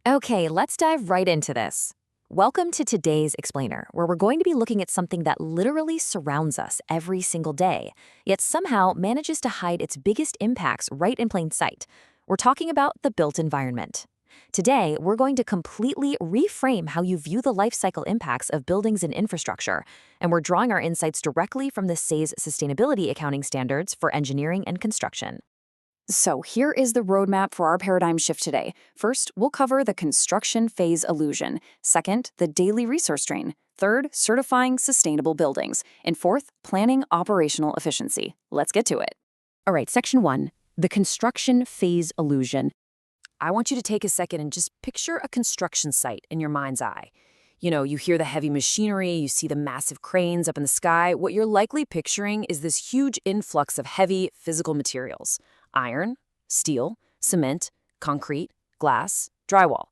Okay, let's dive right into this. Welcome to today's Explainer, where we're going to be looking at something that literally surrounds us every single day, yet somehow manages to hide its biggest impacts right in plain sight. We're talking about the built environment. Today, we're going to completely reframe how you view the life cycle impacts of buildings and infrastructure, and we're drawing our insights directly from the SASB Sustainability Accounting Standards for Engineering and Construction. So here is the roadmap for our paradigm shift today. First, we'll cover the construction phase illusion. Second, the daily resource drain. Third, certifying sustainable buildings. And fourth, planning operational efficiency. Let's get to it. All right, section 1, the construction phase illusion. I want you to take a second and just picture a construction site in your mind's eye. You hear the heavy machinery, you see the massive cranes up in the sky. What you're likely picturing is this huge influx of heavy physical materials: iron, steel, cement, concrete, glass, drywall.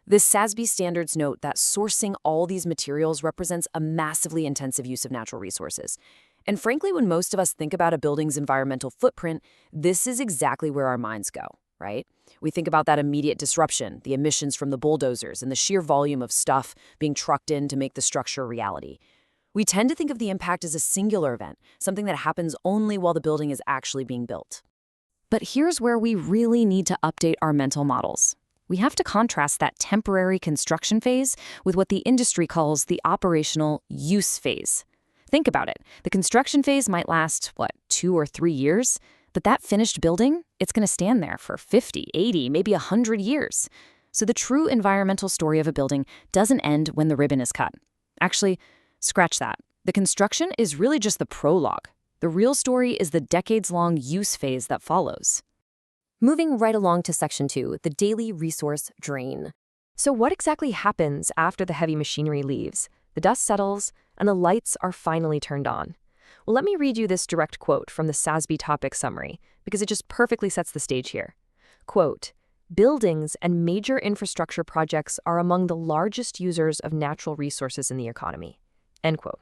The SASB standards note that sourcing all these materials represents a massively intensive use of natural resources. And frankly, when most of us think about a building's environmental footprint, this is exactly where our minds go, right? We think about that immediate disruption, the emissions from the bulldozers, and the sheer volume of stuff being trucked in to make the structure a reality. We tend to think of the impact as a singular event, something that happens only while the building is actually being built. But here's where we really need to update our mental models. We have to contrast that temporary construction phase with what the industry calls the operational use phase. Think about it. The construction phase might last, 2 or 3 years? But that finished building, it's going to stand there for 50, 80, maybe 100 years. So the true environmental story of a building doesn't end when the ribbon is cut. Actually, scratch that. The construction is really just the prologue. The real story is the decades-long use phase that follows. Moving right along to section 2, the daily resource drain. So what exactly happens after the heavy machinery leaves? The dust settles, and the lights are finally turned on. Well, let me read you this direct quote from the SASB topic summary, because it just perfectly sets the stage here. Quote, "Buildings and major infrastructure projects are among the largest users of natural resources in the economy." End quote.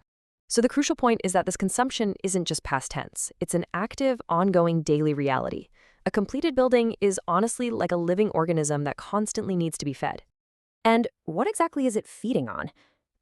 So the crucial point is that this consumption isn't just past tense. It's an active, ongoing daily reality. A completed building is honestly like a living organism that constantly needs to be fed. And what exactly is it feeding on?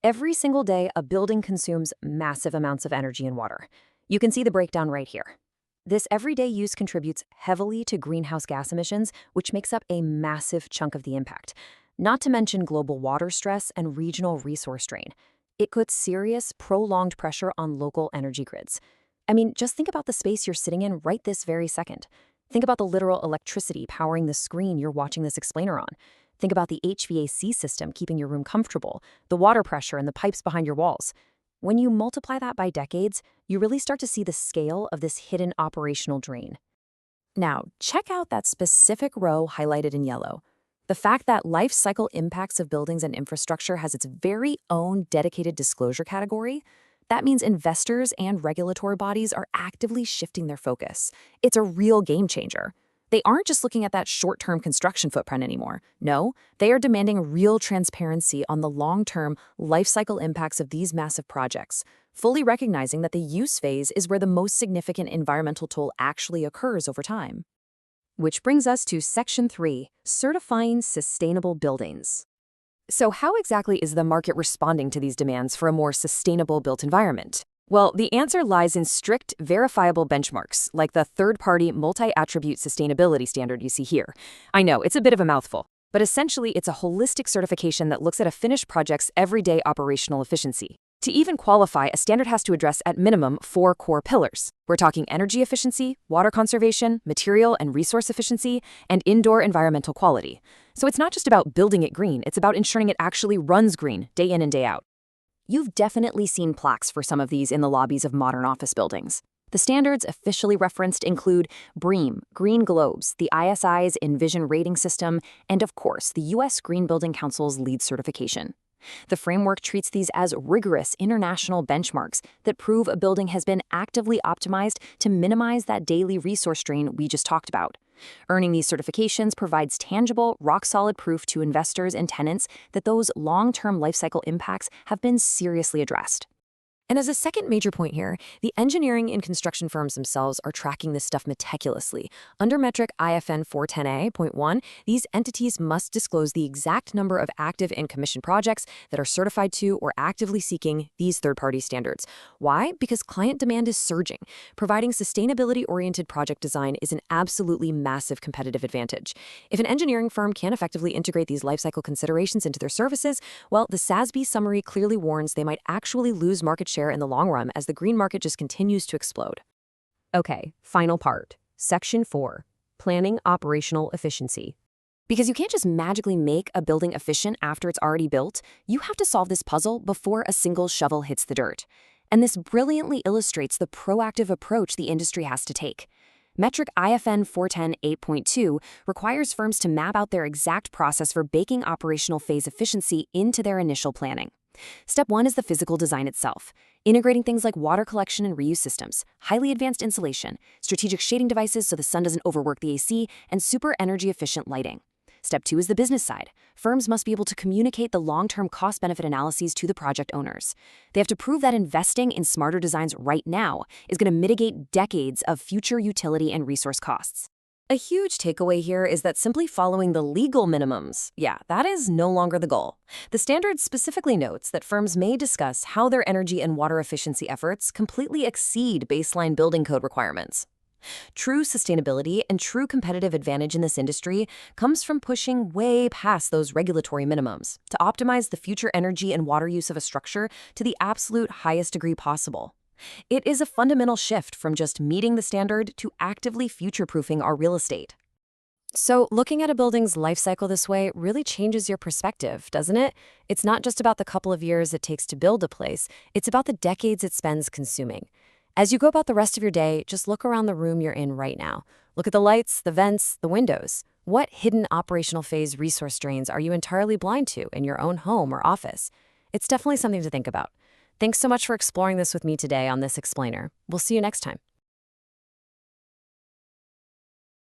Every single day, a building consumes massive amounts of energy and water. You can see the breakdown right here. This everyday use contributes heavily to greenhouse gas emissions, which makes up a massive chunk of the impact. Not to mention global water stress and regional resource drain. It puts serious, prolonged pressure on local energy grids. I mean, just think about the space you're sitting in right this very second. Think about the literal electricity powering the screen you're watching this explainer on. Think about the HVAC system keeping your room comfortable, the water pressure and the pipes behind your walls. When you multiply that by decades, you really start to see the scale of this hidden operational drain. Now, check out that specific row highlighted in yellow. The fact that life cycle impacts of buildings and infrastructure has its very own dedicated disclosure category, that means investors and regulatory bodies are actively shifting their focus. It's a real game changer. They aren't just looking at that short-term construction footprint anymore. No, they are demanding real transparency on the long-term life cycle impacts of these massive projects, fully recognizing that the use phase is where the most significant environmental toll actually occurs over time. Which brings us to Section 3, certifying sustainable buildings. So how exactly is the market responding to these demands for a more sustainable built environment? Well, the answer lies in strict, verifiable benchmarks, like the third-party multi-attribute sustainability standard you see here. I know, it's a bit of a mouthful, but essentially it's a holistic certification that looks at a finished project's everyday operational efficiency. To even qualify, a standard has to address at minimum 4 core pillars. We're talking energy efficiency, water conservation, material and resource efficiency, and indoor environmental quality. So it's not just about building it green, it's about ensuring it actually runs green day in and day out. You've definitely seen plaques for some of these in the lobbies of modern office buildings. The standards officially referenced include BREEAM, Green Globes, the ISI's Envision rating system, and of course, the U.S. Green Building Council's LEED certification. The framework treats these as rigorous international benchmarks that prove a building has been actively optimized to minimize that daily resource drain we just talked about. Earning these certifications provides tangible, rock-solid proof to investors and tenants that those long-term life cycle impacts have been seriously addressed. And as a second major point here, the engineering and construction firms themselves are tracking this stuff meticulously. Under metric IFN 410A.1, these entities must disclose the exact number of active and commissioned projects that are certified to or actively seeking these third-party standards. Why? Because client demand is surging. Providing sustainability-oriented project design is an absolutely massive competitive advantage. If an engineering firm can't effectively integrate these lifecycle considerations into their services, well, the SASB summary clearly warns they might actually lose market share in the long run as the green market just continues to explode. Okay, final part. Section 4. Planning operational efficiency. Because you can't just magically make a building efficient after it's already built, you have to solve this puzzle before a single shovel hits the dirt. And this brilliantly illustrates the proactive approach the industry has to take. Metric IFN 410.8.2 requires firms to map out their exact process for baking operational phase efficiency into their initial planning. Step 1 is the physical design itself, integrating things like water collection and reuse systems, highly advanced insulation, strategic shading devices so the sun doesn't overwork the AC, and super energy-efficient lighting. Step 2 is the business side. Firms must be able to communicate the long-term cost-benefit analyses to the project owners. They have to prove that investing in smarter designs right now is going to mitigate decades of future utility and resource costs. A huge takeaway here is that simply following the legal minimums, that is no longer the goal. The standard specifically notes that firms may discuss how their energy and water efficiency efforts completely exceed baseline building code requirements. True sustainability and true competitive advantage in this industry comes from pushing way past those regulatory minimums to optimize the future energy and water use of a structure to the absolute highest degree possible. It is a fundamental shift from just meeting the standard to actively future-proofing our real estate. So looking at a building's life cycle this way really changes your perspective, doesn't it? It's not just about the couple of years it takes to build a place, it's about the decades it spends consuming. As you go about the rest of your day, just look around the room you're in right now. Look at the lights, the vents, the windows. What hidden operational phase resource drains are you entirely blind to in your own home or office? It's definitely something to think about. Thanks so much for exploring this with me today on This Explainer. We'll see you next time.